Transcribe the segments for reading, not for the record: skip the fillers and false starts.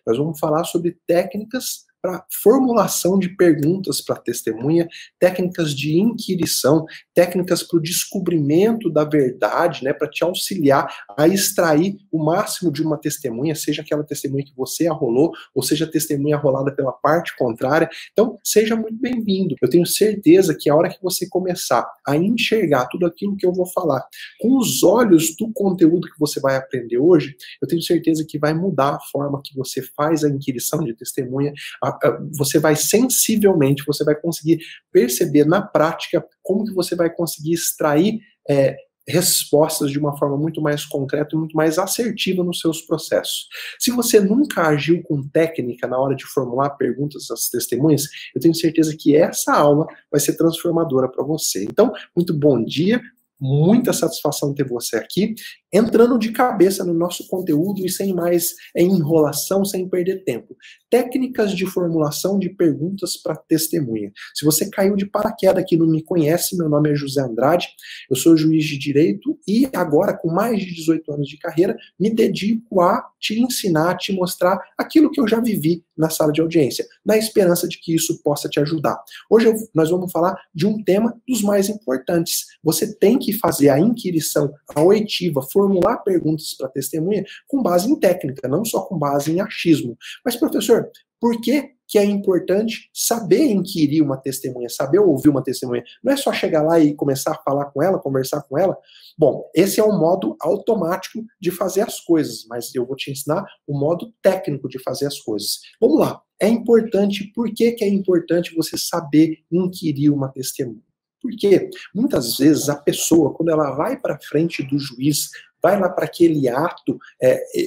Nós vamos falar sobre técnicas para formulação de perguntas para a testemunha, técnicas de inquirição, técnicas para o descobrimento da verdade, né, para te auxiliar a extrair o máximo de uma testemunha, seja aquela testemunha que você arrolou, ou seja a testemunha arrolada pela parte contrária. Então, seja muito bem-vindo. Eu tenho certeza que a hora que você começar a enxergar tudo aquilo que eu vou falar com os olhos do conteúdo que você vai aprender hoje, eu tenho certeza que vai mudar a forma que você faz a inquirição de testemunha. Você vai sensivelmente, você vai conseguir perceber na prática como que você vai conseguir extrair respostas de uma forma muito mais concreta e muito mais assertiva nos seus processos. Se você nunca agiu com técnica na hora de formular perguntas às testemunhas, eu tenho certeza que essa aula vai ser transformadora para você. Então, muito bom dia, muita satisfação ter você aqui, entrando de cabeça no nosso conteúdo e sem mais enrolação, sem perder tempo. Técnicas de formulação de perguntas para testemunha. Se você caiu de paraquedas aqui e não me conhece, meu nome é José Andrade, eu sou juiz de direito e agora, com mais de 18 anos de carreira, me dedico a te ensinar, a te mostrar aquilo que eu já vivi na sala de audiência, na esperança de que isso possa te ajudar. Hoje nós vamos falar de um tema dos mais importantes. Você tem que fazer a inquirição, a oitiva, formular perguntas para testemunha com base em técnica, não só com base em achismo. Mas, professor, por que é importante saber inquirir uma testemunha, saber ouvir uma testemunha? Não é só chegar lá e começar a falar com ela, conversar com ela? Bom, esse é o modo automático de fazer as coisas, mas eu vou te ensinar o modo técnico de fazer as coisas. Vamos lá. É importante, por que é importante você saber inquirir uma testemunha? Porque muitas vezes a pessoa, quando ela vai para frente do juiz, vai lá para aquele ato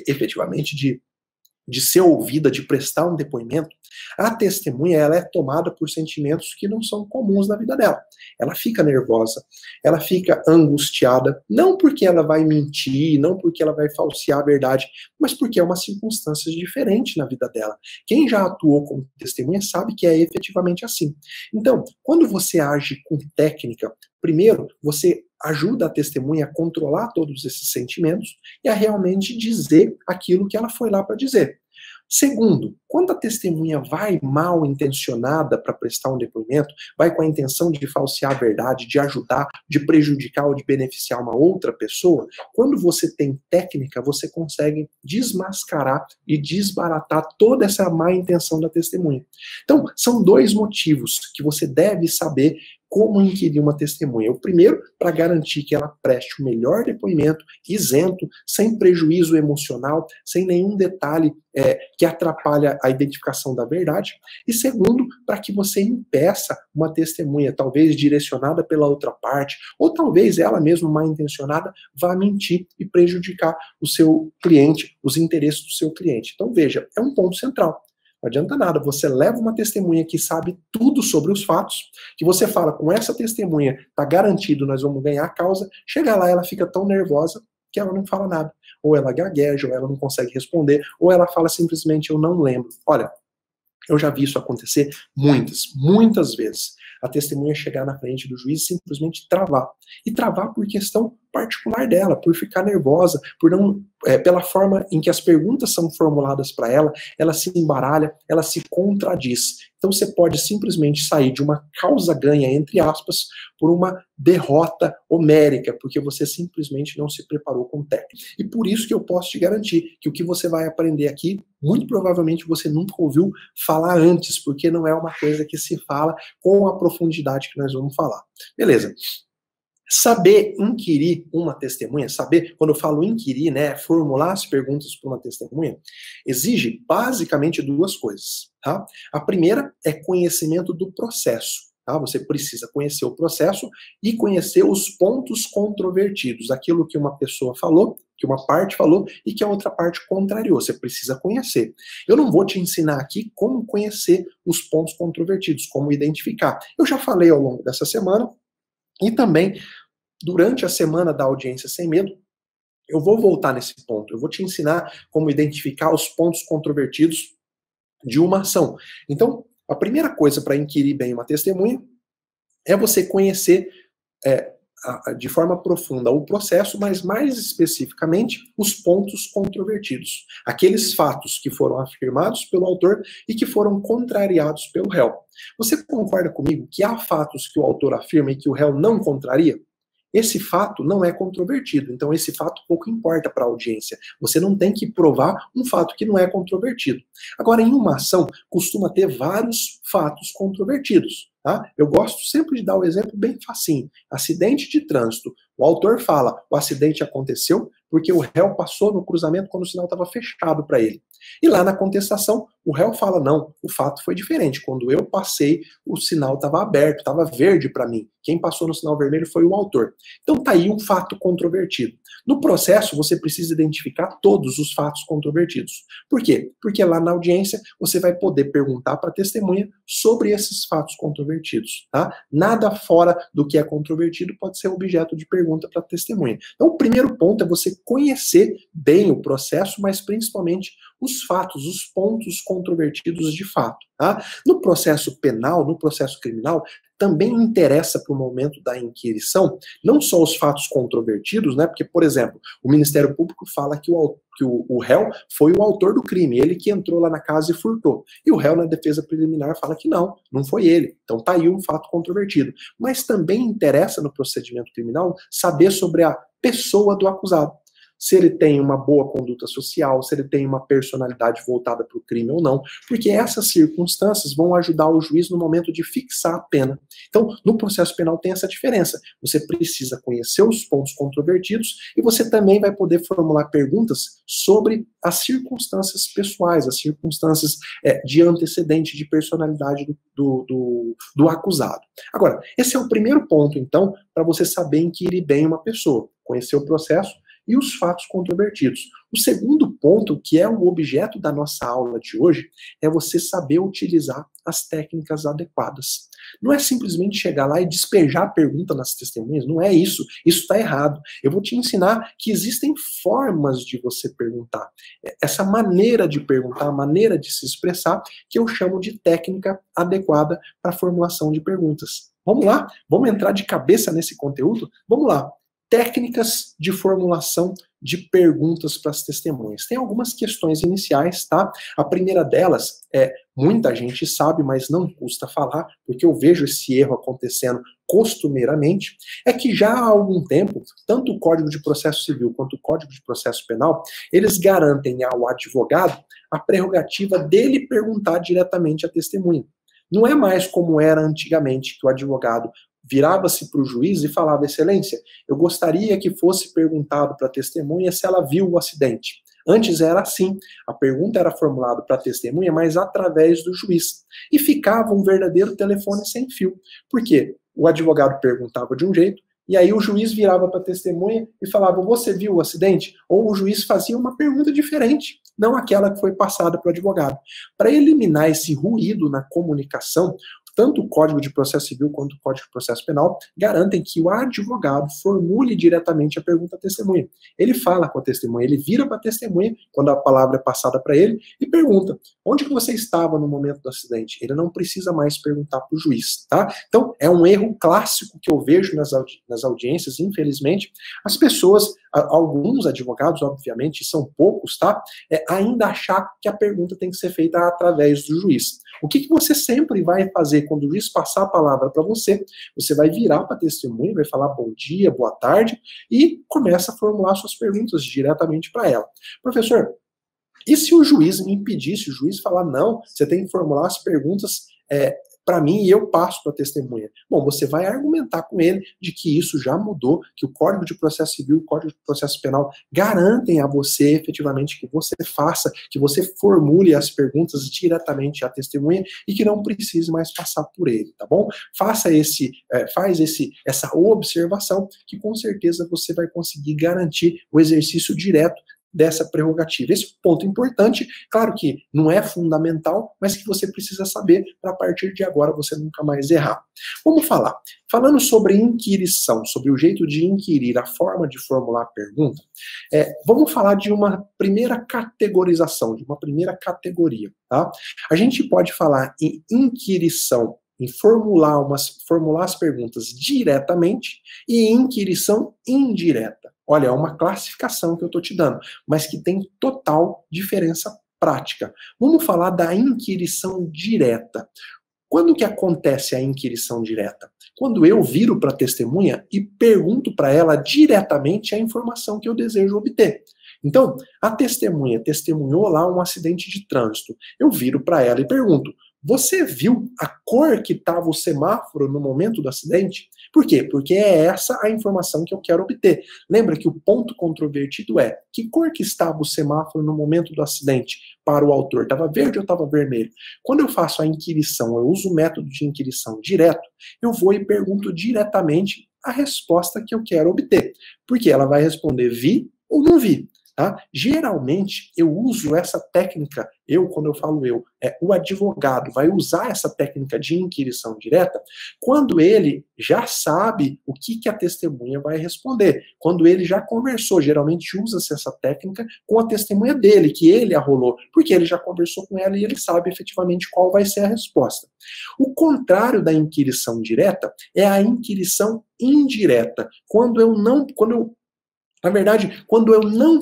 efetivamente de ser ouvida, de prestar um depoimento, a testemunha ela é tomada por sentimentos que não são comuns na vida dela. Ela fica nervosa, ela fica angustiada, não porque ela vai mentir, não porque ela vai falsear a verdade, mas porque é uma circunstância diferente na vida dela. Quem já atuou como testemunha sabe que é efetivamente assim. Então, quando você age com técnica, primeiro, você ajuda a testemunha a controlar todos esses sentimentos e a realmente dizer aquilo que ela foi lá para dizer. Segundo, quando a testemunha vai mal intencionada para prestar um depoimento, vai com a intenção de falsear a verdade, de ajudar, de prejudicar ou de beneficiar uma outra pessoa, quando você tem técnica, você consegue desmascarar e desbaratar toda essa má intenção da testemunha. Então, são dois motivos que você deve saber como inquirir uma testemunha. O primeiro, para garantir que ela preste o melhor depoimento, isento, sem prejuízo emocional, sem nenhum detalhe que atrapalha a identificação da verdade. E segundo, para que você impeça uma testemunha, talvez direcionada pela outra parte, ou talvez ela mesma mal intencionada, vá mentir e prejudicar o seu cliente, os interesses do seu cliente. Então veja, é um ponto central. Não adianta nada, você leva uma testemunha que sabe tudo sobre os fatos, que você fala, com essa testemunha, tá garantido, nós vamos ganhar a causa, chega lá, ela fica tão nervosa que ela não fala nada. Ou ela gagueja, ou ela não consegue responder, ou ela fala simplesmente, eu não lembro. Olha, eu já vi isso acontecer muitas vezes. A testemunha chegar na frente do juiz e simplesmente travar. E travar por questão particular dela, por ficar nervosa, por não, pela forma em que as perguntas são formuladas para ela, ela se embaralha, ela se contradiz. Então você pode simplesmente sair de uma causa ganha, entre aspas, por uma derrota homérica, porque você simplesmente não se preparou com técnica. E por isso que eu posso te garantir que o que você vai aprender aqui, muito provavelmente você nunca ouviu falar antes, porque não é uma coisa que se fala com a profundidade que nós vamos falar. Beleza. Saber inquirir uma testemunha, saber, quando eu falo inquirir, né, formular as perguntas para uma testemunha, exige basicamente duas coisas, tá? A primeira é conhecimento do processo, tá? Você precisa conhecer o processo e conhecer os pontos controvertidos, aquilo que uma pessoa falou, que uma parte falou e que a outra parte contrariou. Você precisa conhecer. Eu não vou te ensinar aqui como conhecer os pontos controvertidos, como identificar. Eu já falei ao longo dessa semana e também durante a semana da audiência sem medo, eu vou voltar nesse ponto. Eu vou te ensinar como identificar os pontos controvertidos de uma ação. Então, a primeira coisa para inquirir bem uma testemunha é você conhecer de forma profunda o processo, mas mais especificamente os pontos controvertidos. Aqueles fatos que foram afirmados pelo autor e que foram contrariados pelo réu. Você concorda comigo que há fatos que o autor afirma e que o réu não contraria? Esse fato não é controvertido, então esse fato pouco importa para a audiência. Você não tem que provar um fato que não é controvertido. Agora, em uma ação, costuma ter vários fatos controvertidos. Tá? Eu gosto sempre de dar o exemplo bem facinho. Acidente de trânsito. O autor fala, o acidente aconteceu porque o réu passou no cruzamento quando o sinal estava fechado para ele. E lá na contestação, o réu fala, não, o fato foi diferente. Quando eu passei, o sinal estava aberto, estava verde para mim. Quem passou no sinal vermelho foi o autor. Então tá aí um fato controvertido. No processo, você precisa identificar todos os fatos controvertidos. Por quê? Porque lá na audiência, você vai poder perguntar para a testemunha sobre esses fatos controvertidos. Tá? Nada fora do que é controvertido pode ser objeto de pergunta para a testemunha. Então, o primeiro ponto é você conhecer bem o processo, mas principalmente os fatos, os pontos controvertidos de fato. Tá? No processo penal, no processo criminal, também interessa para o momento da inquirição, não só os fatos controvertidos, né? Porque, por exemplo, o Ministério Público fala que o réu foi o autor do crime, ele que entrou lá na casa e furtou. E o réu, na defesa preliminar, fala que não foi ele. Então tá aí um fato controvertido. Mas também interessa no procedimento criminal saber sobre a pessoa do acusado. Se ele tem uma boa conduta social, se ele tem uma personalidade voltada para o crime ou não, porque essas circunstâncias vão ajudar o juiz no momento de fixar a pena. Então, no processo penal tem essa diferença. Você precisa conhecer os pontos controvertidos e você também vai poder formular perguntas sobre as circunstâncias pessoais, as circunstâncias de antecedente, de personalidade do acusado. Agora, esse é o primeiro ponto, então, para você saber inquirir bem uma pessoa, conhecer o processo e os fatos controvertidos. O segundo ponto, que é o objeto da nossa aula de hoje, é você saber utilizar as técnicas adequadas. Não é simplesmente chegar lá e despejar a pergunta nas testemunhas, não é isso. Isso está errado. Eu vou te ensinar que existem formas de você perguntar. Essa maneira de perguntar, a maneira de se expressar, que eu chamo de técnica adequada para a formulação de perguntas. Vamos lá? Vamos entrar de cabeça nesse conteúdo? Vamos lá. Técnicas de formulação de perguntas para as testemunhas. Tem algumas questões iniciais, tá? A primeira delas muita gente sabe, mas não custa falar, porque eu vejo esse erro acontecendo costumeiramente, é que já há algum tempo, tanto o Código de Processo Civil quanto o Código de Processo Penal, eles garantem ao advogado a prerrogativa dele perguntar diretamente à testemunha. Não é mais como era antigamente, que o advogado virava-se para o juiz e falava, excelência, eu gostaria que fosse perguntado para a testemunha se ela viu o acidente. Antes era assim, a pergunta era formulada para a testemunha, mas através do juiz. E ficava um verdadeiro telefone sem fio. Por quê? O advogado perguntava de um jeito, e aí o juiz virava para a testemunha e falava, você viu o acidente? Ou o juiz fazia uma pergunta diferente, não aquela que foi passada para o advogado. Para eliminar esse ruído na comunicação, tanto o Código de Processo Civil quanto o Código de Processo Penal garantem que o advogado formule diretamente a pergunta à testemunha. Ele fala com a testemunha, ele vira para a testemunha, quando a palavra é passada para ele, e pergunta, onde que você estava no momento do acidente? Ele não precisa mais perguntar para o juiz, tá? Então, é um erro clássico que eu vejo nas audiências, infelizmente. As pessoas, alguns advogados, obviamente, são poucos, tá? Ainda achar que a pergunta tem que ser feita através do juiz. O que você sempre vai fazer quando o juiz passar a palavra para você? Você vai virar para a testemunha, vai falar bom dia, boa tarde, e começa a formular suas perguntas diretamente para ela. Professor, e se o juiz me impedisse, o juiz falar, não, você tem que formular as perguntas para mim e eu passo para a testemunha? Bom, você vai argumentar com ele de que isso já mudou, que o Código de Processo Civil e o Código de Processo Penal garantem a você efetivamente que você faça, que você formule as perguntas diretamente à testemunha e que não precise mais passar por ele, tá bom? Faz essa observação que com certeza você vai conseguir garantir o exercício direto dessa prerrogativa. Esse é um ponto importante, claro que não é fundamental, mas que você precisa saber para a partir de agora você nunca mais errar. Vamos falar. Falando sobre inquirição, sobre o jeito de inquirir, a forma de formular a pergunta, vamos falar de uma primeira categorização, de uma primeira categoria, tá? A gente pode falar em inquirição em formular as perguntas diretamente e inquirição indireta. Olha, é uma classificação que eu estou te dando, mas que tem total diferença prática. Vamos falar da inquirição direta. Quando que acontece a inquirição direta? Quando eu viro para a testemunha e pergunto para ela diretamente a informação que eu desejo obter. Então, a testemunha testemunhou lá um acidente de trânsito. Eu viro para ela e pergunto: você viu a cor que estava o semáforo no momento do acidente? Por quê? Porque é essa a informação que eu quero obter. Lembra que o ponto controvertido é: que cor que estava o semáforo no momento do acidente para o autor? Estava verde ou estava vermelho? Quando eu faço a inquirição, eu uso o método de inquirição direto, eu vou e pergunto diretamente a resposta que eu quero obter. Porque ela vai responder vi ou não vi. Tá? Geralmente, eu uso essa técnica, quando eu falo o advogado vai usar essa técnica de inquirição direta quando ele já sabe o que a testemunha vai responder. Quando ele já conversou, geralmente usa-se essa técnica com a testemunha dele, que ele arrolou, porque ele já conversou com ela e ele sabe efetivamente qual vai ser a resposta. O contrário da inquirição direta é a inquirição indireta, quando eu não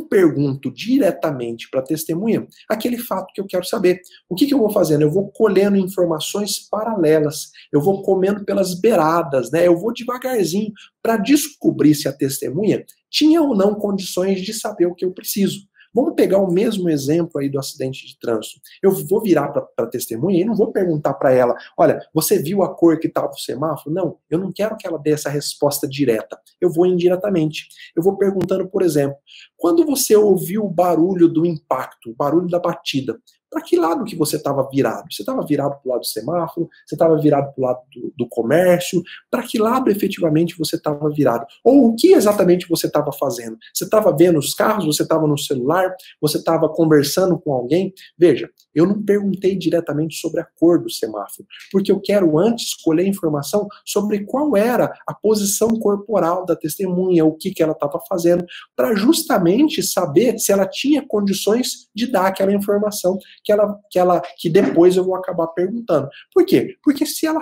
pergunto diretamente para a testemunha aquele fato que eu quero saber. O que eu vou fazendo? Eu vou colhendo informações paralelas, eu vou comendo pelas beiradas, né? Eu vou devagarzinho para descobrir se a testemunha tinha ou não condições de saber o que eu preciso. Vamos pegar o mesmo exemplo aí do acidente de trânsito. Eu vou virar para a testemunha e não vou perguntar para ela: olha, você viu a cor que estava o semáforo? Não, eu não quero que ela dê essa resposta direta. Eu vou indiretamente. Eu vou perguntando, por exemplo, quando você ouviu o barulho do impacto, o barulho da batida, para que lado que você estava virado? Você estava virado para o lado do semáforo? Você estava virado para o lado do comércio? Para que lado efetivamente você estava virado? Ou o que exatamente você estava fazendo? Você estava vendo os carros? Você estava no celular? Você estava conversando com alguém? Veja, eu não perguntei diretamente sobre a cor do semáforo, porque eu quero antes colher informação sobre qual era a posição corporal da testemunha, o que ela estava fazendo, para justamente saber se ela tinha condições de dar aquela informação que depois eu vou acabar perguntando. Por quê? Porque se ela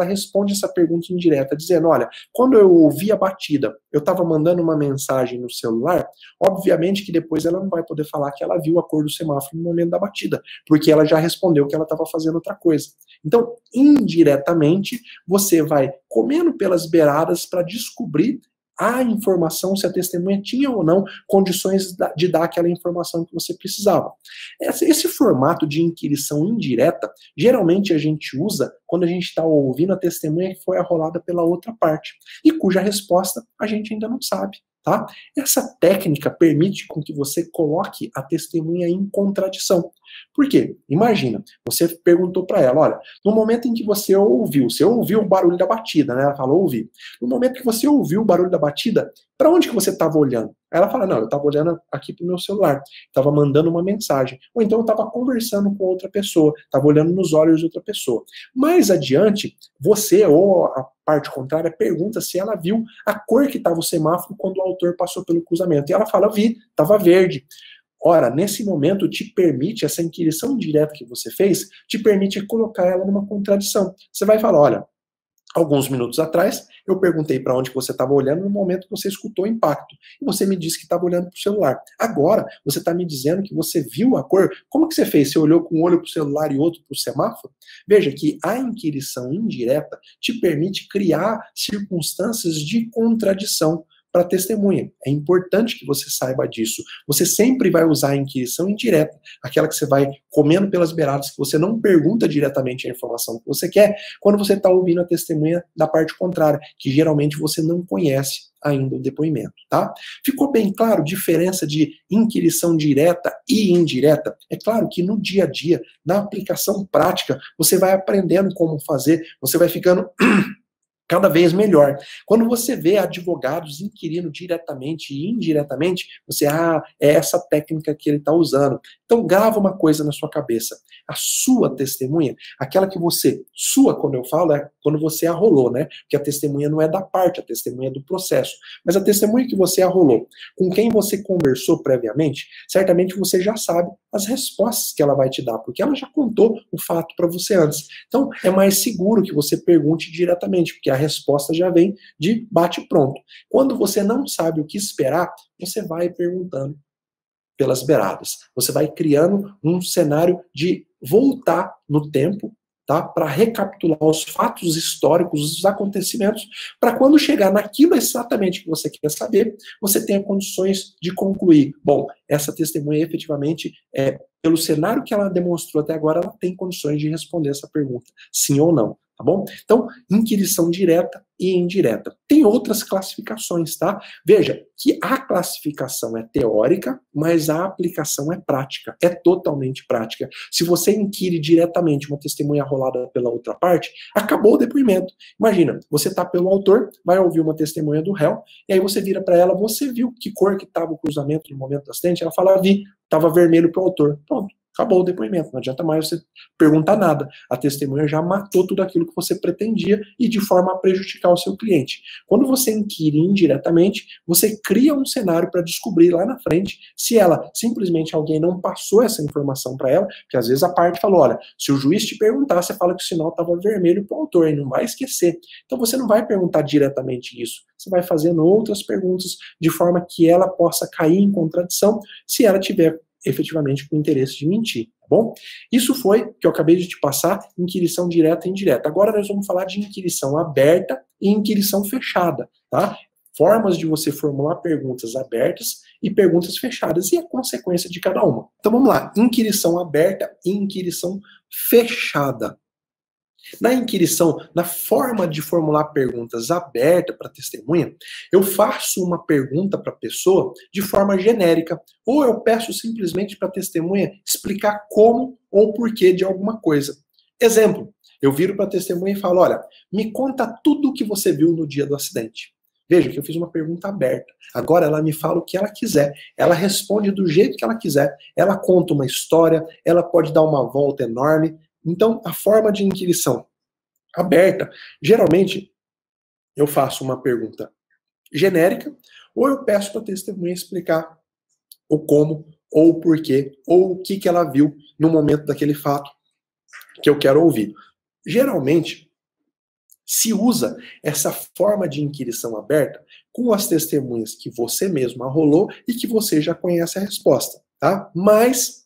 responde essa pergunta indireta, dizendo: olha, quando eu ouvi a batida, eu estava mandando uma mensagem no celular, obviamente que depois ela não vai poder falar que ela viu a cor do semáforo no momento da batida, porque ela já respondeu que ela estava fazendo outra coisa. Então, indiretamente, você vai comendo pelas beiradas para descobrir a informação, se a testemunha tinha ou não condições de dar aquela informação que você precisava. Esse formato de inquirição indireta, geralmente a gente usa quando a gente está ouvindo a testemunha que foi arrolada pela outra parte, e cuja resposta a gente ainda não sabe. Tá? Essa técnica permite com que você coloque a testemunha em contradição. Por quê? Imagina, você perguntou para ela: olha, no momento em que você ouviu o barulho da batida, né? Ela falou: ouvi. No momento que você ouviu o barulho da batida, para onde que você estava olhando? Aí ela fala: não, eu estava olhando aqui para o meu celular, estava mandando uma mensagem, ou então eu estava conversando com outra pessoa, estava olhando nos olhos de outra pessoa. Mais adiante, você ou a parte contrária pergunta se ela viu a cor que estava o semáforo quando o autor passou pelo cruzamento. E ela fala: vi, estava verde. Ora, nesse momento essa inquirição direta que você fez, te permite colocar ela numa contradição. Você vai falar: olha, alguns minutos atrás, eu perguntei para onde você estava olhando no momento que você escutou o impacto. E você me disse que estava olhando para o celular. Agora, você está me dizendo que você viu a cor. Como que você fez? Você olhou com um olho para o celular e outro para o semáforo? Veja que a inquirição indireta te permite criar circunstâncias de contradição para a testemunha. É importante que você saiba disso. Você sempre vai usar a inquirição indireta, aquela que você vai comendo pelas beiradas, que você não pergunta diretamente a informação que você quer, quando você está ouvindo a testemunha da parte contrária, que geralmente você não conhece ainda o depoimento, tá? Ficou bem claro a diferença de inquirição direta e indireta? É claro que no dia a dia, na aplicação prática, você vai aprendendo como fazer, você vai ficando cada vez melhor. Quando você vê advogados inquirindo diretamente e indiretamente, é essa técnica que ele está usando. Então grava uma coisa na sua cabeça. A sua testemunha, aquela que quando eu falo, é quando você arrolou, né? Porque a testemunha não é da parte, a testemunha é do processo. Mas a testemunha que você arrolou, com quem você conversou previamente, certamente você já sabe as respostas que ela vai te dar, porque ela já contou o fato para você antes. Então, é mais seguro que você pergunte diretamente, porque a resposta já vem de bate-pronto. Quando você não sabe o que esperar, você vai perguntando pelas beiradas. Você vai criando um cenário de voltar no tempo, tá? Para recapitular os fatos históricos, os acontecimentos, para quando chegar naquilo exatamente que você quer saber, você tenha condições de concluir. Bom, essa testemunha efetivamente, pelo cenário que ela demonstrou até agora, ela tem condições de responder essa pergunta, sim ou não. Tá bom? Então, inquirição direta e indireta. Tem outras classificações, tá? Veja que a classificação é teórica, mas a aplicação é prática, é totalmente prática. Se você inquire diretamente uma testemunha rolada pela outra parte, acabou o depoimento. Imagina, você tá pelo autor, vai ouvir uma testemunha do réu, e aí você vira para ela, você viu que cor que estava o cruzamento no momento do acidente? Ela fala, vi, estava vermelho pro autor. Pronto. Acabou o depoimento, não adianta mais você perguntar nada. A testemunha já matou tudo aquilo que você pretendia e de forma a prejudicar o seu cliente. Quando você inquire indiretamente, você cria um cenário para descobrir lá na frente se ela, simplesmente alguém não passou essa informação para ela, porque às vezes a parte falou, olha, se o juiz te perguntar, você fala que o sinal estava vermelho para o autor, e não vai esquecer. Então você não vai perguntar diretamente isso, você vai fazendo outras perguntas de forma que ela possa cair em contradição se ela tiver efetivamente com interesse de mentir, tá bom? Isso foi que eu acabei de te passar, inquirição direta e indireta. Agora nós vamos falar de inquirição aberta e inquirição fechada, tá? Formas de você formular perguntas abertas e perguntas fechadas e a consequência de cada uma. Então vamos lá, inquirição aberta e inquirição fechada. Na inquirição, na forma de formular perguntas aberta para a testemunha, eu faço uma pergunta para a pessoa de forma genérica, ou eu peço simplesmente para a testemunha explicar como ou porquê de alguma coisa. Exemplo, eu viro para a testemunha e falo, olha, me conta tudo o que você viu no dia do acidente. Veja que eu fiz uma pergunta aberta. Agora ela me fala o que ela quiser. Ela responde do jeito que ela quiser. Ela conta uma história, ela pode dar uma volta enorme. Então, a forma de inquirição aberta, geralmente, eu faço uma pergunta genérica, ou eu peço para a testemunha explicar o como, ou o porquê, ou o que ela viu no momento daquele fato que eu quero ouvir. Geralmente, se usa essa forma de inquirição aberta com as testemunhas que você mesmo arrolou e que você já conhece a resposta, tá? Mas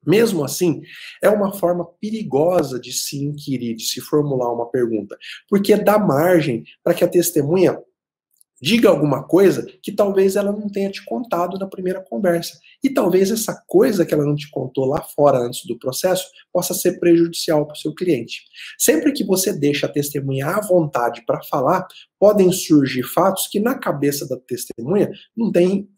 mesmo assim, é uma forma perigosa de se inquirir, de se formular uma pergunta, porque dá margem para que a testemunha diga alguma coisa que talvez ela não tenha te contado na primeira conversa. E talvez essa coisa que ela não te contou lá fora antes do processo possa ser prejudicial para o seu cliente. Sempre que você deixa a testemunha à vontade para falar, podem surgir fatos que na cabeça da testemunha não tem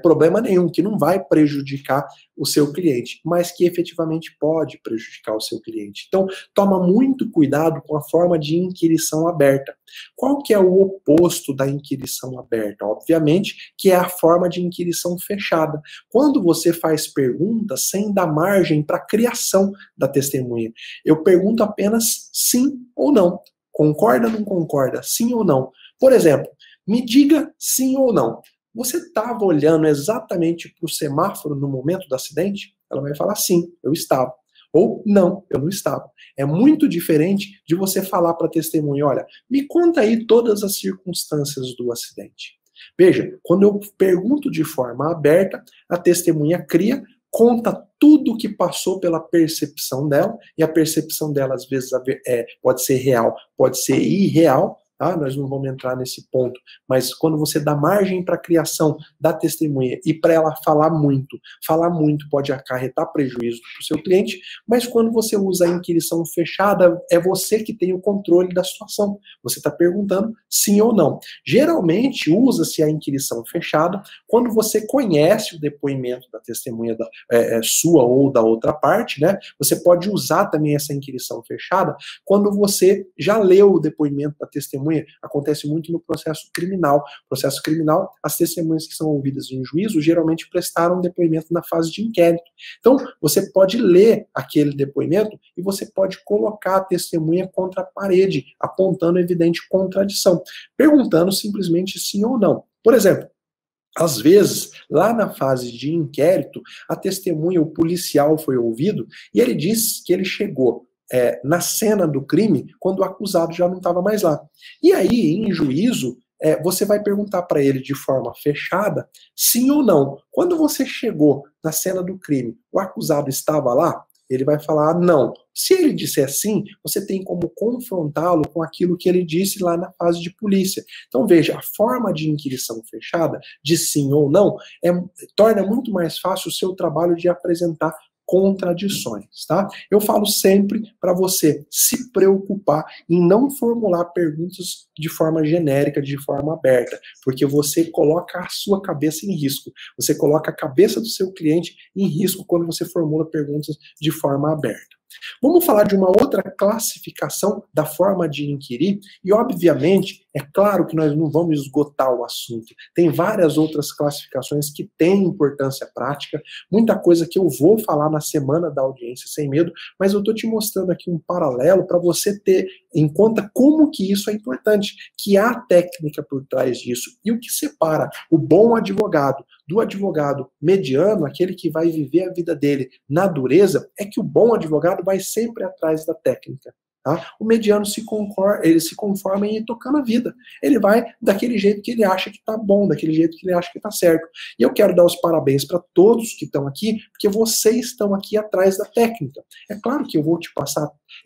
problema nenhum, que não vai prejudicar o seu cliente, mas que efetivamente pode prejudicar o seu cliente. Então, toma muito cuidado com a forma de inquirição aberta. Qual que é o oposto da inquirição aberta? Obviamente que é a forma de inquirição fechada. Quando você faz perguntas sem dar margem para a criação da testemunha. Eu pergunto apenas sim ou não. Concorda ou não concorda? Sim ou não? Por exemplo, me diga sim ou não. Você estava olhando exatamente para o semáforo no momento do acidente? Ela vai falar sim, eu estava. Ou não, eu não estava. É muito diferente de você falar para a testemunha, olha, me conta aí todas as circunstâncias do acidente. Veja, quando eu pergunto de forma aberta, a testemunha cria, conta tudo o que passou pela percepção dela, e a percepção dela às vezes pode ser real, pode ser irreal, tá? Nós não vamos entrar nesse ponto, mas quando você dá margem para a criação da testemunha e para ela falar muito pode acarretar prejuízo para o seu cliente, mas quando você usa a inquirição fechada, é você que tem o controle da situação. Você está perguntando sim ou não. Geralmente usa-se a inquirição fechada quando você conhece o depoimento da testemunha sua ou da outra parte, né? Você pode usar também essa inquirição fechada quando você já leu o depoimento da testemunha. Acontece muito no processo criminal. Processo criminal, as testemunhas que são ouvidas em juízo geralmente prestaram depoimento na fase de inquérito. Então, você pode ler aquele depoimento e você pode colocar a testemunha contra a parede, apontando evidente contradição, perguntando simplesmente sim ou não. Por exemplo, Às vezes, lá na fase de inquérito, a testemunha, o policial foi ouvido, e ele disse que ele chegou na cena do crime quando o acusado já não estava mais lá. E aí, em juízo, você vai perguntar para ele de forma fechada, sim ou não. Quando você chegou na cena do crime, o acusado estava lá? Ele vai falar não. Se ele disser sim, você tem como confrontá-lo com aquilo que ele disse lá na fase de polícia. Então veja, a forma de inquirição fechada, de sim ou não, torna muito mais fácil o seu trabalho de apresentar contradições, tá? Eu falo sempre para você se preocupar em não formular perguntas de forma genérica, de forma aberta, porque você coloca a sua cabeça em risco, você coloca a cabeça do seu cliente em risco quando você formula perguntas de forma aberta. Vamos falar de uma outra classificação da forma de inquirir, e obviamente, é claro que nós não vamos esgotar o assunto. Tem várias outras classificações que têm importância prática, muita coisa que eu vou falar na semana da audiência sem medo, mas eu estou te mostrando aqui um paralelo para você ter em conta como que isso é importante, que há técnica por trás disso, e o que separa o bom advogado do advogado mediano, aquele que vai viver a vida dele na dureza, é que o bom advogado vai sempre atrás da técnica. Tá? O mediano ele se conforma em ir tocando a vida. Ele vai daquele jeito que ele acha que está bom, daquele jeito que ele acha que está certo. E eu quero dar os parabéns para todos que estão aqui, porque vocês estão aqui atrás da técnica. É claro que eu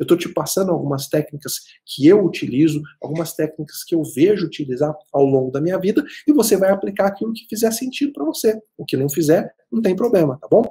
estou te passando algumas técnicas que eu utilizo, algumas técnicas que eu vejo utilizar ao longo da minha vida, e você vai aplicar aquilo que fizer sentido para você. O que não fizer, não tem problema, tá bom?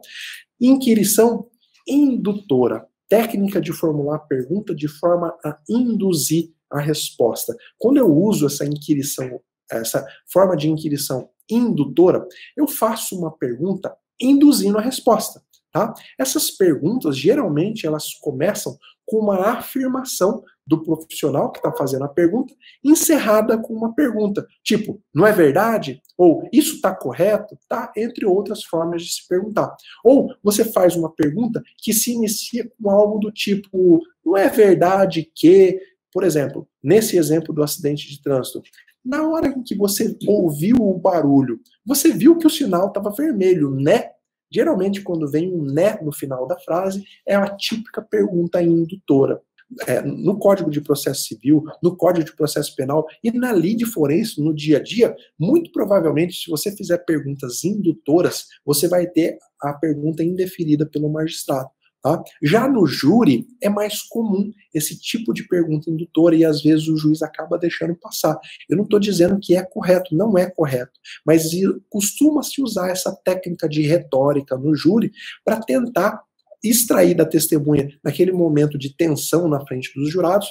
Inquirição indutora. Técnica de formular pergunta de forma a induzir a resposta. Quando eu uso essa forma de inquirição indutora, eu faço uma pergunta induzindo a resposta. Tá? Essas perguntas, geralmente, elas começam com uma afirmação do profissional que está fazendo a pergunta, encerrada com uma pergunta, tipo, não é verdade? Ou, isso está correto? Tá? Entre outras formas de se perguntar. Ou, você faz uma pergunta que se inicia com algo do tipo, não é verdade que, por exemplo, nesse exemplo do acidente de trânsito, na hora em que você ouviu o barulho, você viu que o sinal estava vermelho, né? Geralmente, quando vem um né no final da frase, é a típica pergunta indutora. No Código de Processo Civil, no Código de Processo Penal e na lide forense, no dia a dia, muito provavelmente, se você fizer perguntas indutoras, você vai ter a pergunta indeferida pelo magistrado. Tá? Já no júri, é mais comum esse tipo de pergunta indutora e às vezes o juiz acaba deixando passar. Eu não estou dizendo que é correto, não é correto, mas costuma-se usar essa técnica de retórica no júri para tentar extrair da testemunha, naquele momento de tensão na frente dos jurados,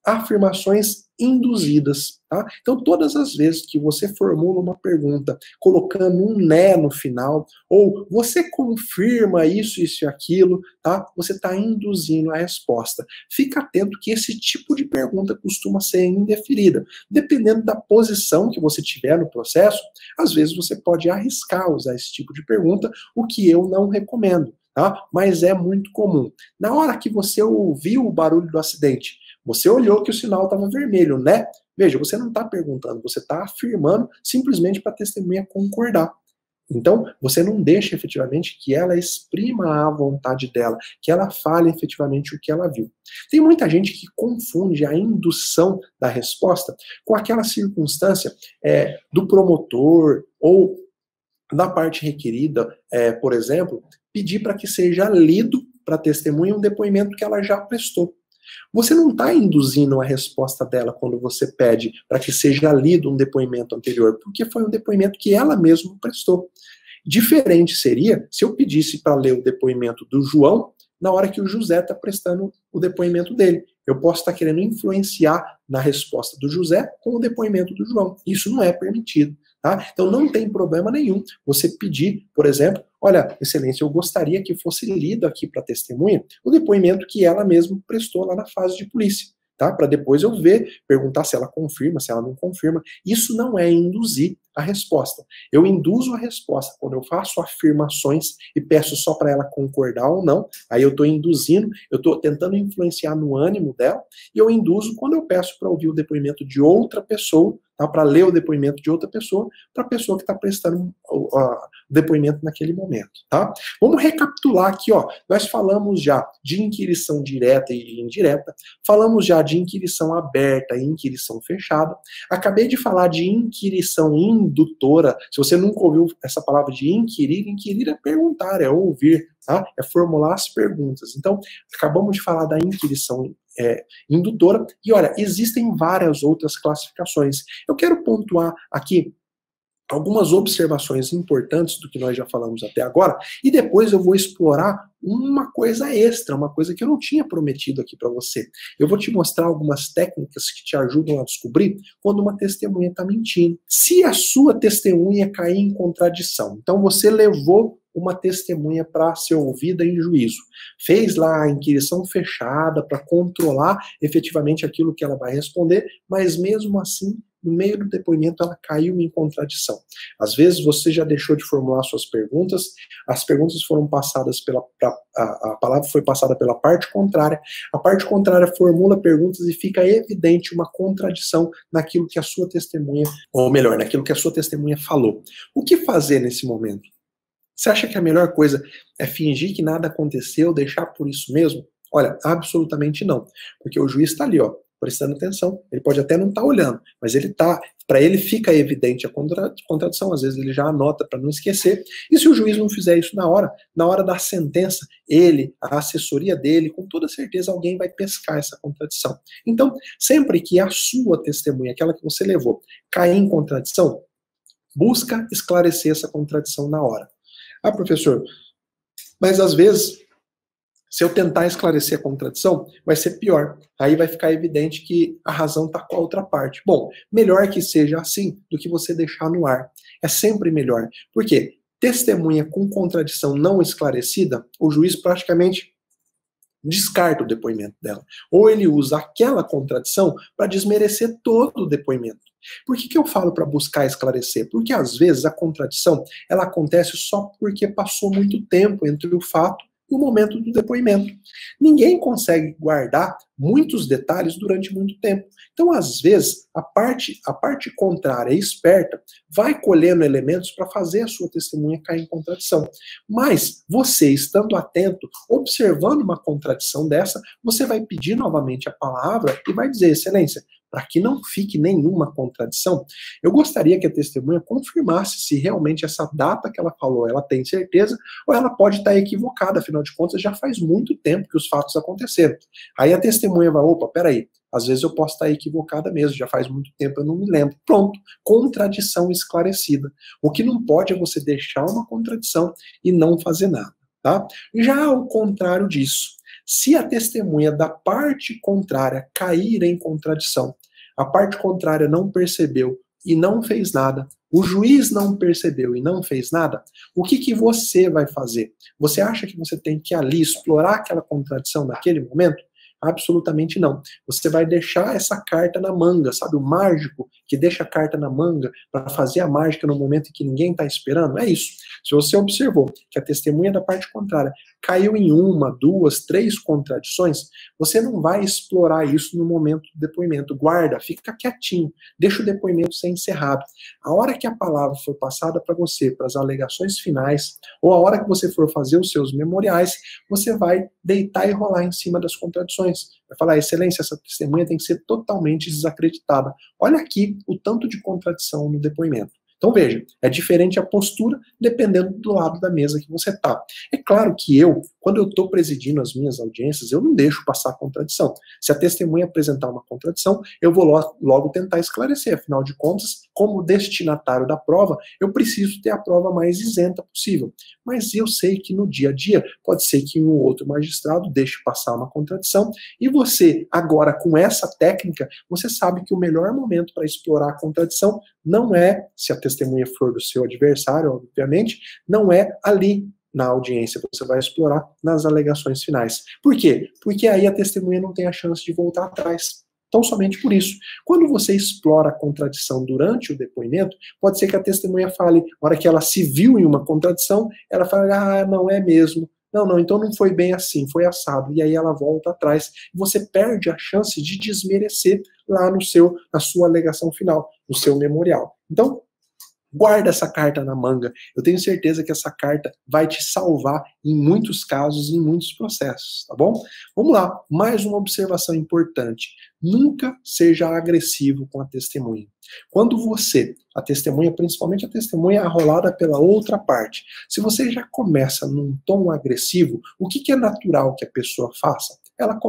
afirmações induzidas. Tá? Então, todas as vezes que você formula uma pergunta colocando um né no final, ou você confirma isso, isso e aquilo, tá? Você está induzindo a resposta. Fica atento que esse tipo de pergunta costuma ser indeferida. Dependendo da posição que você tiver no processo, às vezes você pode arriscar usar esse tipo de pergunta, o que eu não recomendo. Tá? Mas é muito comum. Na hora que você ouviu o barulho do acidente, você olhou que o sinal estava vermelho, né? Veja, você não está perguntando, você está afirmando simplesmente para a testemunha concordar. Então, você não deixa efetivamente que ela exprima a vontade dela, que ela fale efetivamente o que ela viu. Tem muita gente que confunde a indução da resposta com aquela circunstância do promotor ou da parte requerida, por exemplo, pedir para que seja lido para a testemunha um depoimento que ela já prestou. Você não está induzindo a resposta dela quando você pede para que seja lido um depoimento anterior, porque foi um depoimento que ela mesma prestou. Diferente seria se eu pedisse para ler o depoimento do João na hora que o José está prestando o depoimento dele. Eu posso estar querendo influenciar na resposta do José com o depoimento do João. Isso não é permitido. Tá? Então não tem problema nenhum você pedir, por exemplo, olha, excelência, eu gostaria que fosse lido aqui para a testemunha o depoimento que ela mesma prestou lá na fase de polícia, tá? Para depois eu ver, perguntar se ela confirma, se ela não confirma. Isso não é induzir a resposta. Eu induzo a resposta quando eu faço afirmações e peço só para ela concordar ou não, aí eu estou induzindo, eu estou tentando influenciar no ânimo dela, e eu induzo quando eu peço para ouvir o depoimento de outra pessoa, tá? Para ler o depoimento de outra pessoa, para a pessoa que está prestando o depoimento naquele momento, tá? Vamos recapitular aqui, ó. Nós falamos já de inquirição direta e indireta, falamos já de inquirição aberta e inquirição fechada. Acabei de falar de inquirição indutora. Se você nunca ouviu essa palavra de inquirir é perguntar, é ouvir, tá? É formular as perguntas. Então, acabamos de falar da inquirição indutora, e olha, existem várias outras classificações. Eu quero pontuar aqui algumas observações importantes do que nós já falamos até agora, e depois eu vou explorar uma coisa extra, uma coisa que eu não tinha prometido aqui para você. Eu vou te mostrar algumas técnicas que te ajudam a descobrir quando uma testemunha está mentindo. Se a sua testemunha cair em contradição, então você levou uma testemunha para ser ouvida em juízo, fez lá a inquirição fechada para controlar efetivamente aquilo que ela vai responder, mas mesmo assim, no meio do depoimento, ela caiu em contradição. Às vezes você já deixou de formular suas perguntas, as perguntas foram passadas a palavra foi passada pela parte contrária, a parte contrária formula perguntas e fica evidente uma contradição naquilo que a sua testemunha, ou melhor, naquilo que a sua testemunha falou. O que fazer nesse momento? Você acha que a melhor coisa é fingir que nada aconteceu, deixar por isso mesmo? Olha, absolutamente não. Porque o juiz está ali, ó, prestando atenção. Ele pode até não estar olhando, mas ele está. Para ele fica evidente a contradição, às vezes ele já anota para não esquecer. E se o juiz não fizer isso na hora da sentença, ele, a assessoria dele, com toda certeza alguém vai pescar essa contradição. Então, sempre que a sua testemunha, aquela que você levou, cair em contradição, busca esclarecer essa contradição na hora. Ah, professor, mas às vezes, se eu tentar esclarecer a contradição, vai ser pior. Aí vai ficar evidente que a razão está com a outra parte. Bom, melhor que seja assim do que você deixar no ar. É sempre melhor. Por quê? Testemunha com contradição não esclarecida, o juiz praticamente descarta o depoimento dela. Ou ele usa aquela contradição para desmerecer todo o depoimento. Por que eu falo para buscar esclarecer? Porque às vezes a contradição ela acontece só porque passou muito tempo entre o fato e o momento do depoimento. Ninguém consegue guardar muitos detalhes durante muito tempo. Então, às vezes, a parte contrária, esperta, vai colhendo elementos para fazer a sua testemunha cair em contradição. Mas você, estando atento, observando uma contradição dessa, você vai pedir novamente a palavra e vai dizer, excelência, para que não fique nenhuma contradição, eu gostaria que a testemunha confirmasse se realmente essa data que ela falou, ela tem certeza, ou ela pode estar equivocada, afinal de contas, já faz muito tempo que os fatos aconteceram. Aí a testemunha vai, opa, peraí, às vezes eu posso estar equivocada mesmo, já faz muito tempo, eu não me lembro. Pronto, contradição esclarecida. O que não pode é você deixar uma contradição e não fazer nada, tá? Já ao contrário disso, se a testemunha da parte contrária cair em contradição, a parte contrária não percebeu e não fez nada, o juiz não percebeu e não fez nada, o que você vai fazer? Você acha que você tem que ali explorar aquela contradição naquele momento? Absolutamente não. Você vai deixar essa carta na manga, sabe? O mágico que deixa a carta na manga para fazer a mágica no momento em que ninguém está esperando. É isso. Se você observou que a testemunha da parte contrária caiu em uma, duas, três contradições, você não vai explorar isso no momento do depoimento. Guarda, fica quietinho, deixa o depoimento ser encerrado. A hora que a palavra for passada para você, para as alegações finais, ou a hora que você for fazer os seus memoriais, você vai deitar e rolar em cima das contradições. Vai falar, excelência, essa testemunha tem que ser totalmente desacreditada. Olha aqui o tanto de contradição no depoimento. Então veja, é diferente a postura dependendo do lado da mesa que você está. É claro que eu, quando eu estou presidindo as minhas audiências, eu não deixo passar contradição. Se a testemunha apresentar uma contradição, eu vou logo tentar esclarecer. Afinal de contas, como destinatário da prova, eu preciso ter a prova mais isenta possível. Mas eu sei que no dia a dia, pode ser que um ou outro magistrado deixe passar uma contradição, e você, agora com essa técnica, você sabe que o melhor momento para explorar a contradição não é, se a testemunha for do seu adversário, obviamente, não é ali na audiência, você vai explorar nas alegações finais. Por quê? Porque aí a testemunha não tem a chance de voltar atrás. Então, somente por isso. Quando você explora a contradição durante o depoimento, pode ser que a testemunha fale, na hora que ela se viu em uma contradição, ela fala, não é mesmo. Não, então não foi bem assim, foi assado. E aí ela volta atrás. E você perde a chance de desmerecer lá na sua alegação final, no seu memorial. Então, guarda essa carta na manga. Eu tenho certeza que essa carta vai te salvar em muitos casos, em muitos processos, tá bom? Vamos lá, mais uma observação importante. Nunca seja agressivo com a testemunha. Quando a testemunha, principalmente a testemunha arrolada pela outra parte, se você já começa num tom agressivo, o que é natural que a pessoa faça? Ela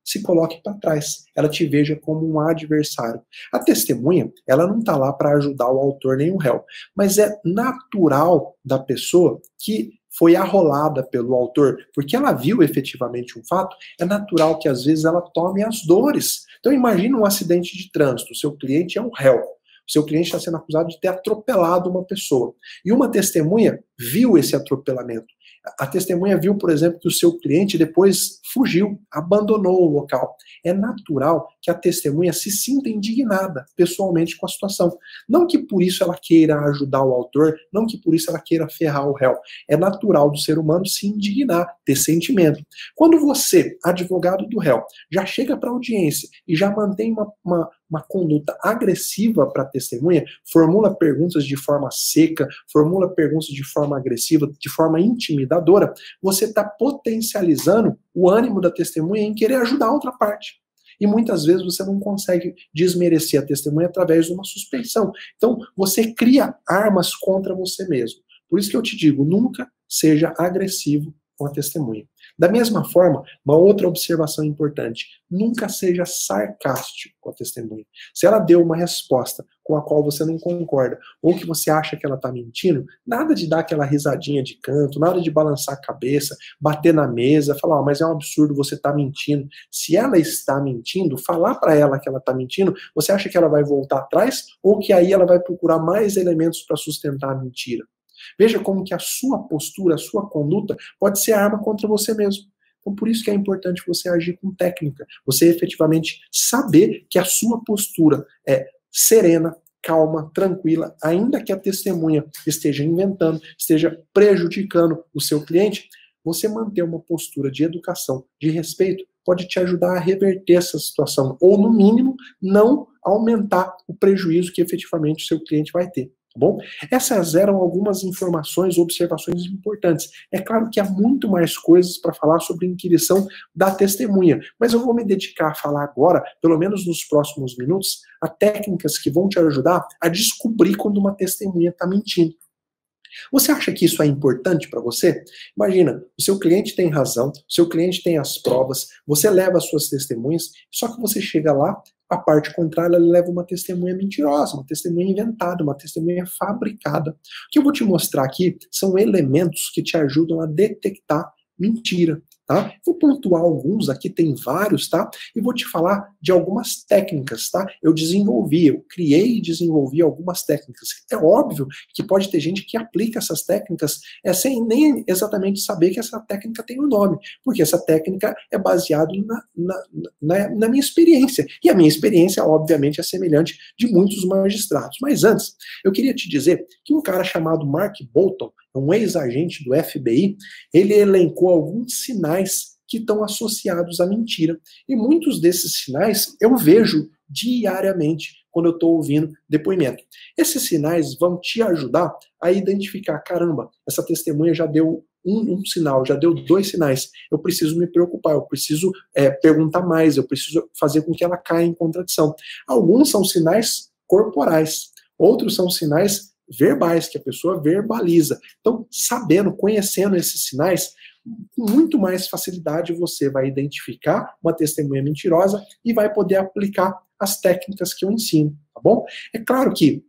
se coloque para trás, ela te veja como um adversário. A testemunha, ela não está lá para ajudar o autor nem o réu, mas é natural da pessoa que foi arrolada pelo autor, porque ela viu efetivamente um fato, é natural que às vezes ela tome as dores. Então imagina um acidente de trânsito, o seu cliente é um réu, o seu cliente está sendo acusado de ter atropelado uma pessoa, e uma testemunha viu esse atropelamento. A testemunha viu, por exemplo, que o seu cliente depois fugiu, abandonou o local. É natural que a testemunha se sinta indignada pessoalmente com a situação. Não que por isso ela queira ajudar o autor, não que por isso ela queira ferrar o réu. É natural do ser humano se indignar, ter sentimento. Quando você, advogado do réu, já chega para a audiência e já mantém uma conduta agressiva para a testemunha, formula perguntas de forma seca, formula perguntas de forma agressiva, de forma intimidadora, você está potencializando o ânimo da testemunha em querer ajudar a outra parte. E muitas vezes você não consegue desmerecer a testemunha através de uma suspeição. Então, você cria armas contra você mesmo. Por isso que eu te digo, nunca seja agressivo com a testemunha. Da mesma forma, uma outra observação importante, nunca seja sarcástico com a testemunha. Se ela deu uma resposta com a qual você não concorda, ou que você acha que ela está mentindo, nada de dar aquela risadinha de canto, nada de balançar a cabeça, bater na mesa, falar, mas é um absurdo, você está mentindo. Se ela está mentindo, falar para ela que ela está mentindo, você acha que ela vai voltar atrás, ou que aí ela vai procurar mais elementos para sustentar a mentira? Veja como que a sua postura, a sua conduta pode ser arma contra você mesmo. Então, por isso que é importante você agir com técnica. Você efetivamente saber que a sua postura é serena, calma, tranquila, ainda que a testemunha esteja inventando, esteja prejudicando o seu cliente, você manter uma postura de educação, de respeito, pode te ajudar a reverter essa situação, ou no mínimo, não aumentar o prejuízo que efetivamente o seu cliente vai ter. Bom, essas eram algumas informações, observações importantes. É claro que há muito mais coisas para falar sobre a inquirição da testemunha, mas eu vou me dedicar a falar agora, pelo menos nos próximos minutos, a técnicas que vão te ajudar a descobrir quando uma testemunha está mentindo. Você acha que isso é importante para você? Imagina, o seu cliente tem razão, o seu cliente tem as provas, você leva as suas testemunhas, só que você chega lá, a parte contrária, ela leva uma testemunha mentirosa, uma testemunha inventada, uma testemunha fabricada. O que eu vou te mostrar aqui são elementos que te ajudam a detectar mentira. Tá? Vou pontuar alguns, aqui tem vários, tá? E vou te falar de algumas técnicas, tá? Eu criei e desenvolvi algumas técnicas. É óbvio que pode ter gente que aplica essas técnicas sem nem exatamente saber que essa técnica tem um nome, porque essa técnica é baseada na minha experiência. E a minha experiência, obviamente, é semelhante de muitos magistrados. Mas antes, eu queria te dizer que um cara chamado Mark Bolton, um ex-agente do FBI, ele elencou alguns sinais que estão associados à mentira. E muitos desses sinais eu vejo diariamente quando eu estou ouvindo depoimento. Esses sinais vão te ajudar a identificar, caramba, essa testemunha já deu um sinal, já deu 2 sinais, eu preciso me preocupar, eu preciso perguntar mais, eu preciso fazer com que ela caia em contradição. Alguns são sinais corporais, outros são sinais verbais, que a pessoa verbaliza. Então, sabendo, conhecendo esses sinais, com muito mais facilidade você vai identificar uma testemunha mentirosa e vai poder aplicar as técnicas que eu ensino, tá bom? É claro que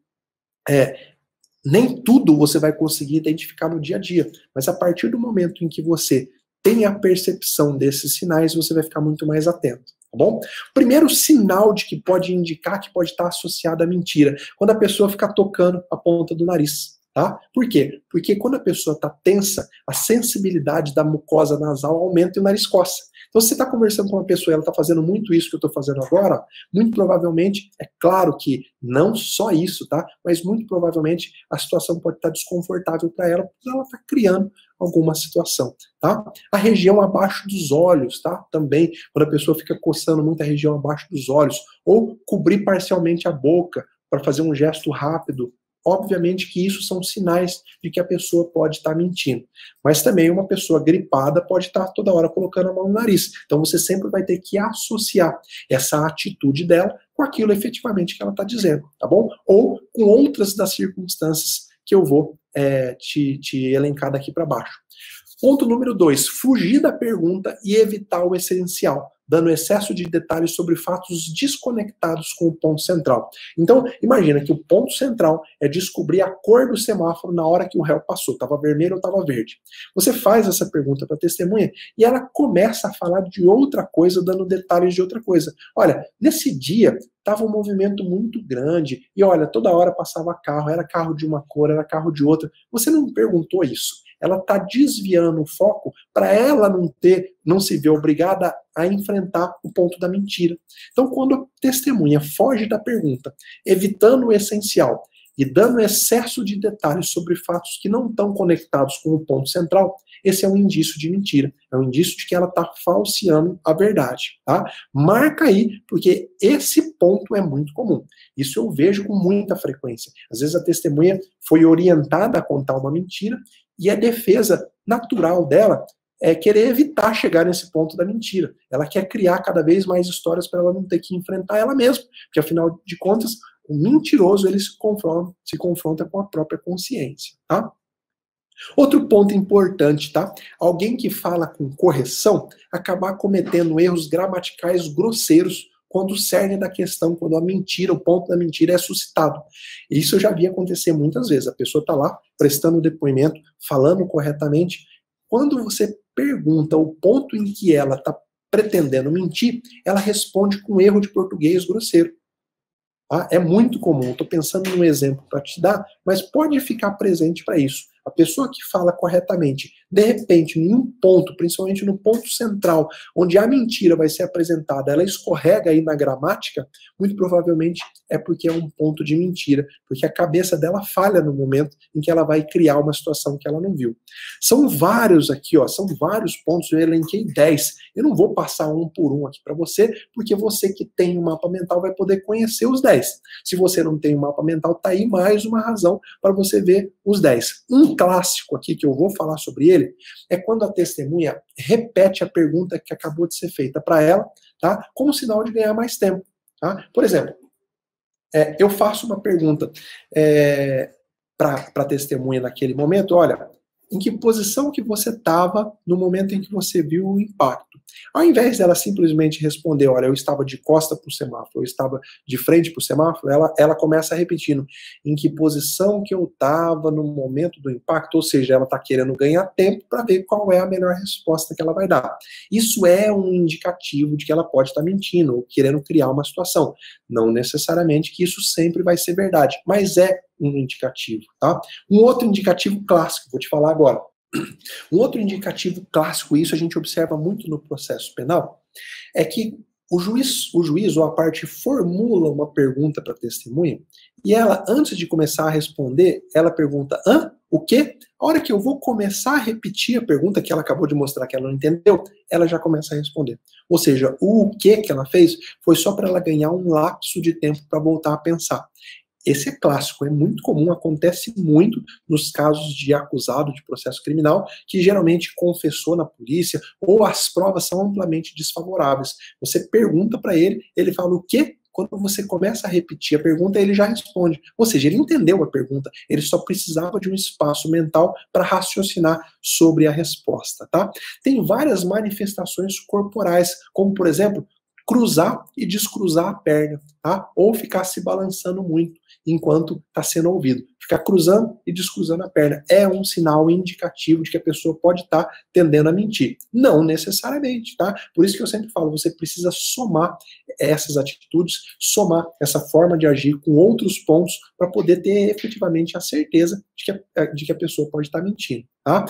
nem tudo você vai conseguir identificar no dia a dia, mas a partir do momento em que você tem a percepção desses sinais, você vai ficar muito mais atento. Tá bom? O primeiro sinal de que pode indicar que pode estar associado à mentira, quando a pessoa fica tocando a ponta do nariz. Tá? Por quê? Porque quando a pessoa está tensa, a sensibilidade da mucosa nasal aumenta e o nariz coça. Então, se você está conversando com uma pessoa e ela está fazendo muito isso que eu estou fazendo agora, muito provavelmente, é claro que não só isso, tá? Mas muito provavelmente a situação pode estar desconfortável para ela, porque ela está criando alguma situação, tá? A região abaixo dos olhos, tá? Também, quando a pessoa fica coçando muito a região abaixo dos olhos, ou cobrir parcialmente a boca para fazer um gesto rápido, obviamente que isso são sinais de que a pessoa pode estar mentindo. Mas também uma pessoa gripada pode estar toda hora colocando a mão no nariz. Então você sempre vai ter que associar essa atitude dela com aquilo efetivamente que ela está dizendo, tá bom? Ou com outras das circunstâncias que eu vou te elencar daqui para baixo. Ponto número 2, fugir da pergunta e evitar o essencial, dando excesso de detalhes sobre fatos desconectados com o ponto central. Então, imagina que o ponto central é descobrir a cor do semáforo na hora que o réu passou, estava vermelho ou estava verde. Você faz essa pergunta para a testemunha e ela começa a falar de outra coisa, dando detalhes de outra coisa. Olha, nesse dia estava um movimento muito grande e olha, toda hora passava carro, era carro de uma cor, era carro de outra. Você não perguntou isso. Ela está desviando o foco para ela não se ver obrigada a enfrentar o ponto da mentira. Então, quando a testemunha foge da pergunta, evitando o essencial e dando excesso de detalhes sobre fatos que não estão conectados com o ponto central, esse é um indício de mentira, é um indício de que ela está falseando a verdade, tá? Marca aí, porque esse ponto é muito comum. Isso eu vejo com muita frequência. Às vezes a testemunha foi orientada a contar uma mentira e a defesa natural dela é querer evitar chegar nesse ponto da mentira. Ela quer criar cada vez mais histórias para ela não ter que enfrentar ela mesma, porque afinal de contas, o mentiroso ele se confronta com a própria consciência, tá? Outro ponto importante, tá? Alguém que fala com correção acabar cometendo erros gramaticais grosseiros quando o cerne da questão, quando a mentira, o ponto da mentira é suscitado. Isso eu já vi acontecer muitas vezes. A pessoa está lá prestando o depoimento, falando corretamente. Quando você pergunta o ponto em que ela está pretendendo mentir, ela responde com erro de português grosseiro. Tá? É muito comum. Estou pensando num exemplo para te dar, mas pode ficar presente para isso. A pessoa que fala corretamente, de repente, em um ponto, principalmente no ponto central, onde a mentira vai ser apresentada, ela escorrega aí na gramática, muito provavelmente é porque é um ponto de mentira, porque a cabeça dela falha no momento em que ela vai criar uma situação que ela não viu. São vários aqui, ó, são vários pontos, eu elenquei 10. Eu não vou passar um por um aqui para você, porque você que tem um mapa mental vai poder conhecer os 10. Se você não tem um mapa mental, tá aí mais uma razão para você ver os 10. Um clássico aqui que eu vou falar sobre ele é quando a testemunha repete a pergunta que acabou de ser feita para ela, tá? Como sinal de ganhar mais tempo, tá? Por exemplo, eu faço uma pergunta para a testemunha naquele momento, olha, em que posição que você estava no momento em que você viu o impacto? Ao invés dela simplesmente responder, olha, eu estava de costa para o semáforo, eu estava de frente para o semáforo, ela começa repetindo, em que posição que eu estava no momento do impacto, ou seja, ela está querendo ganhar tempo para ver qual é a melhor resposta que ela vai dar. Isso é um indicativo de que ela pode estar mentindo, ou querendo criar uma situação. Não necessariamente que isso sempre vai ser verdade, mas é um indicativo, tá? Um outro indicativo clássico, vou te falar agora. Um outro indicativo clássico, e isso a gente observa muito no processo penal, é que o juiz ou a parte formula uma pergunta para a testemunha e ela, antes de começar a responder, ela pergunta, o quê? A hora que eu vou começar a repetir a pergunta que ela acabou de mostrar que ela não entendeu, ela já começa a responder. Ou seja, o que ela fez foi só para ela ganhar um lapso de tempo para voltar a pensar. Esse é clássico, é muito comum, acontece muito nos casos de acusado de processo criminal, que geralmente confessou na polícia, ou as provas são amplamente desfavoráveis. Você pergunta para ele, ele fala o quê? Quando você começa a repetir a pergunta, ele já responde. Ou seja, ele entendeu a pergunta, ele só precisava de um espaço mental para raciocinar sobre a resposta, tá? Tem várias manifestações corporais, como, por exemplo, cruzar e descruzar a perna, tá? Ou ficar se balançando muito enquanto está sendo ouvido. Ficar cruzando e descruzando a perna é um sinal indicativo de que a pessoa pode estar tendendo a mentir. Não necessariamente, tá? Por isso que eu sempre falo, você precisa somar essas atitudes, somar essa forma de agir com outros pontos para poder ter efetivamente a certeza de que a pessoa pode estar mentindo, tá?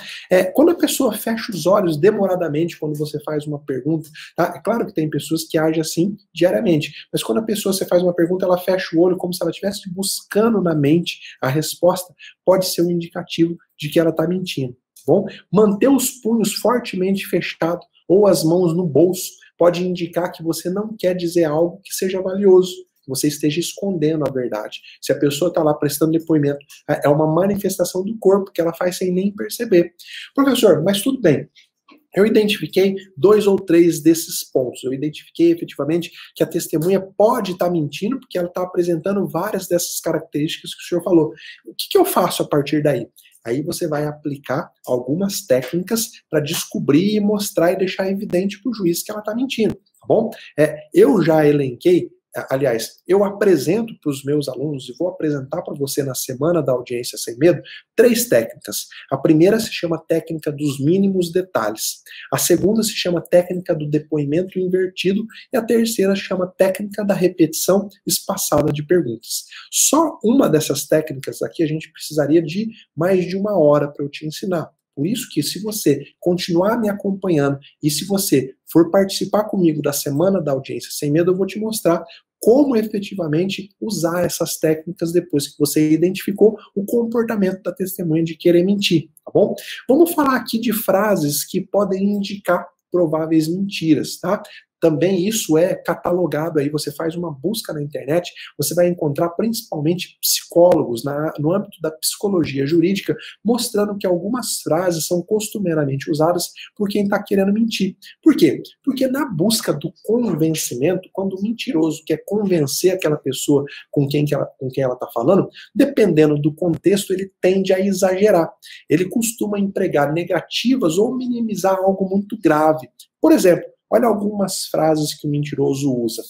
Quando a pessoa fecha os olhos demoradamente quando você faz uma pergunta, tá? É claro que tem pessoas que agem assim diariamente, mas quando a pessoa, você faz uma pergunta, ela fecha o olho como se ela estivesse buscando na mente a resposta, pode ser um indicativo de que ela está mentindo. bom? Manter os punhos fortemente fechados ou as mãos no bolso pode indicar que você não quer dizer algo que seja valioso, que você esteja escondendo a verdade. Se a pessoa está lá prestando depoimento, é uma manifestação do corpo que ela faz sem nem perceber. Professor, mas tudo bem. Eu identifiquei 2 ou 3 desses pontos. Eu identifiquei efetivamente que a testemunha pode estar mentindo, porque ela está apresentando várias dessas características que o senhor falou. O que eu faço a partir daí? Aí você vai aplicar algumas técnicas para descobrir e mostrar e deixar evidente para o juiz que ela está mentindo, tá bom? Eu já elenquei. Aliás, eu apresento para os meus alunos, e vou apresentar para você na semana da audiência sem medo, 3 técnicas. A primeira se chama técnica dos mínimos detalhes. A segunda se chama técnica do depoimento invertido. E a terceira se chama técnica da repetição espaçada de perguntas. Só uma dessas técnicas aqui a gente precisaria de mais de 1 hora para eu te ensinar. Por isso que se você continuar me acompanhando e se você for participar comigo da semana da audiência sem medo, eu vou te mostrar como efetivamente usar essas técnicas depois que você identificou o comportamento da testemunha de querer mentir, tá bom? Vamos falar aqui de frases que podem indicar prováveis mentiras, tá? Também isso é catalogado aí, você faz uma busca na internet, você vai encontrar principalmente psicólogos no âmbito da psicologia jurídica, mostrando que algumas frases são costumeiramente usadas por quem está querendo mentir. Por quê? Porque na busca do convencimento, quando o mentiroso quer convencer aquela pessoa com quem ela está falando, dependendo do contexto, ele tende a exagerar. Ele costuma empregar negativas ou minimizar algo muito grave. Por exemplo, olha algumas frases que o mentiroso usa.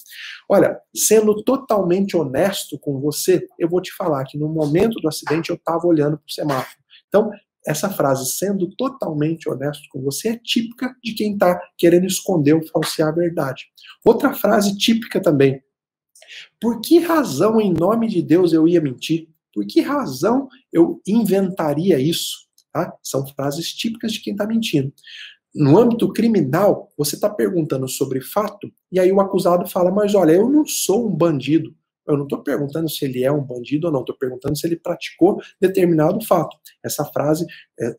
Olha, sendo totalmente honesto com você, eu vou te falar que no momento do acidente eu estava olhando para o semáforo. Então, essa frase, sendo totalmente honesto com você, é típica de quem está querendo esconder ou falsear a verdade. Outra frase típica também. Por que razão, em nome de Deus, eu ia mentir? Por que razão eu inventaria isso? Tá? São frases típicas de quem está mentindo. No âmbito criminal, você está perguntando sobre fato, e aí o acusado fala, mas olha, eu não sou um bandido. Eu não estou perguntando se ele é um bandido ou não, estou perguntando se ele praticou determinado fato. Essa frase,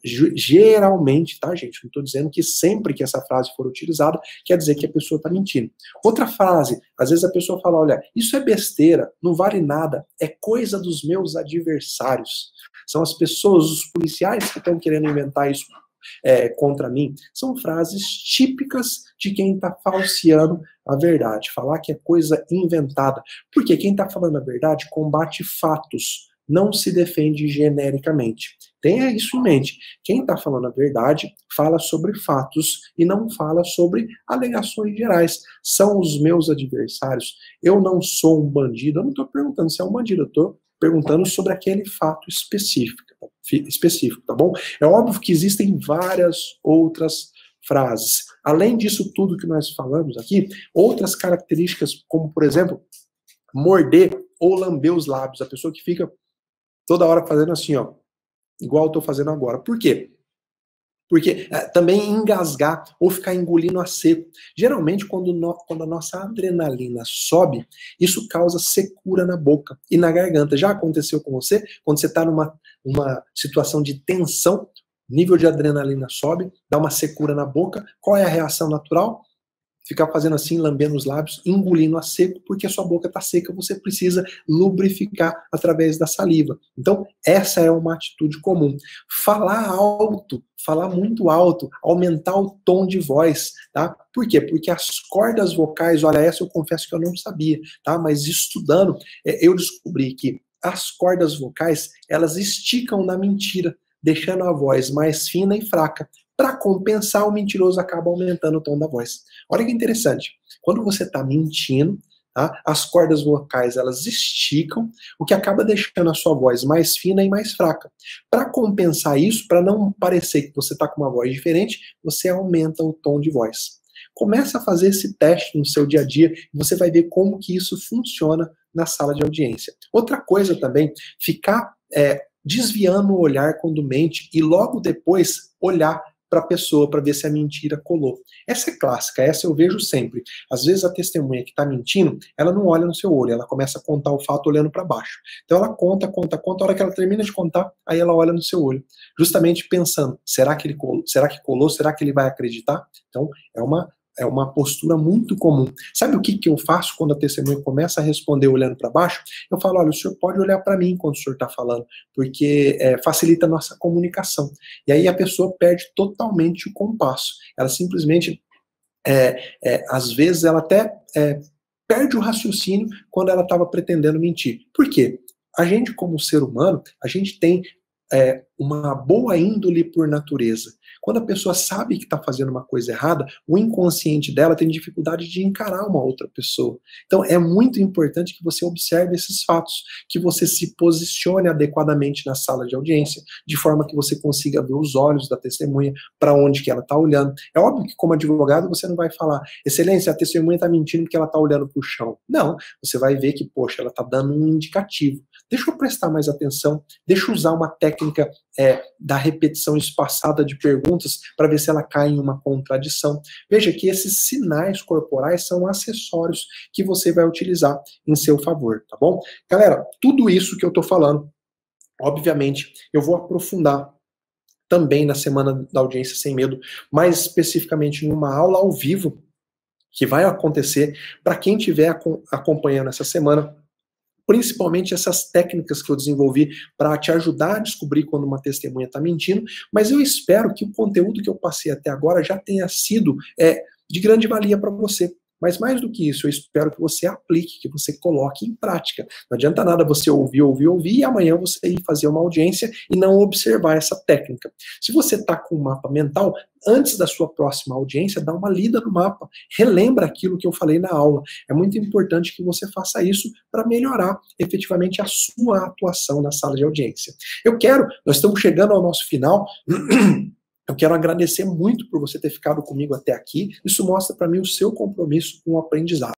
geralmente, tá, gente? Não estou dizendo que sempre que essa frase for utilizada, quer dizer que a pessoa está mentindo. Outra frase, às vezes a pessoa fala, olha, isso é besteira, não vale nada, é coisa dos meus adversários. São as pessoas, os policiais que estão querendo inventar isso contra mim. São frases típicas de quem está falseando a verdade, falar que é coisa inventada. Porque quem está falando a verdade combate fatos, não se defende genericamente. Tenha isso em mente. Quem está falando a verdade fala sobre fatos e não fala sobre alegações gerais. São os meus adversários. Eu não sou um bandido. Eu não estou perguntando se é um bandido. Eu estou perguntando sobre aquele fato específico, tá bom? É óbvio que existem várias outras frases. Além disso tudo que nós falamos aqui, outras características, como, por exemplo, morder ou lamber os lábios. A pessoa que fica toda hora fazendo assim, ó, igual eu estou fazendo agora. Por quê? Porque também engasgar ou ficar engolindo a seco. Geralmente, quando a nossa adrenalina sobe, isso causa secura na boca e na garganta. Já aconteceu com você? Quando você está numa situação de tensão, nível de adrenalina sobe, dá uma secura na boca. Qual é a reação natural? Ficar fazendo assim, lambendo os lábios, engolindo a seco, porque a sua boca está seca, você precisa lubrificar através da saliva. Então, essa é uma atitude comum. Falar alto, falar muito alto, aumentar o tom de voz, tá? Por quê? Porque as cordas vocais, olha, essa eu confesso que eu não sabia, tá? Mas estudando, eu descobri que as cordas vocais, elas esticam na mentira, deixando a voz mais fina e fraca. Para compensar, o mentiroso acaba aumentando o tom da voz. Olha que interessante. Quando você está mentindo, tá, as cordas vocais elas esticam, o que acaba deixando a sua voz mais fina e mais fraca. Para compensar isso, para não parecer que você está com uma voz diferente, você aumenta o tom de voz. Começa a fazer esse teste no seu dia a dia e você vai ver como que isso funciona na sala de audiência. Outra coisa também, ficar desviando o olhar quando mente e logo depois olhar para a pessoa, para ver se a mentira colou. Essa é clássica, essa eu vejo sempre. Às vezes a testemunha que está mentindo, ela não olha no seu olho, ela começa a contar o fato olhando para baixo. Então ela conta, a hora que ela termina de contar, aí ela olha no seu olho, justamente pensando, será que ele colou? Será que colou? Será que ele vai acreditar? Então é uma postura muito comum. Sabe o que eu faço quando a testemunha começa a responder olhando para baixo? Eu falo, olha, o senhor pode olhar para mim quando o senhor está falando, porque facilita a nossa comunicação. E aí a pessoa perde totalmente o compasso. Ela simplesmente, às vezes, ela até perde o raciocínio quando ela estava pretendendo mentir. Por quê? A gente, como ser humano, a gente tem uma boa índole por natureza. Quando a pessoa sabe que está fazendo uma coisa errada, o inconsciente dela tem dificuldade de encarar uma outra pessoa. Então é muito importante que você observe esses fatos, que você se posicione adequadamente na sala de audiência, de forma que você consiga ver os olhos da testemunha, para onde que ela está olhando. É óbvio que como advogado você não vai falar, excelência, a testemunha está mentindo porque ela está olhando para o chão. Não, você vai ver que, poxa, ela está dando um indicativo. Deixa eu prestar mais atenção, deixa eu usar uma técnica da repetição espaçada de perguntas para ver se ela cai em uma contradição. Veja que esses sinais corporais são acessórios que você vai utilizar em seu favor, tá bom? Galera, tudo isso que eu estou falando, obviamente, eu vou aprofundar também na Semana da Audiência Sem Medo, mais especificamente em uma aula ao vivo que vai acontecer para quem estiver acompanhando essa semana, principalmente essas técnicas que eu desenvolvi para te ajudar a descobrir quando uma testemunha está mentindo, mas eu espero que o conteúdo que eu passei até agora já tenha sido de grande valia para você. Mas mais do que isso, eu espero que você aplique, que você coloque em prática. Não adianta nada você ouvir, e amanhã você ir fazer uma audiência e não observar essa técnica. Se você está com um mapa mental, antes da sua próxima audiência, dá uma lida no mapa, relembra aquilo que eu falei na aula. É muito importante que você faça isso para melhorar efetivamente a sua atuação na sala de audiência. Nós estamos chegando ao nosso final. Eu quero agradecer muito por você ter ficado comigo até aqui. Isso mostra para mim o seu compromisso com o aprendizado.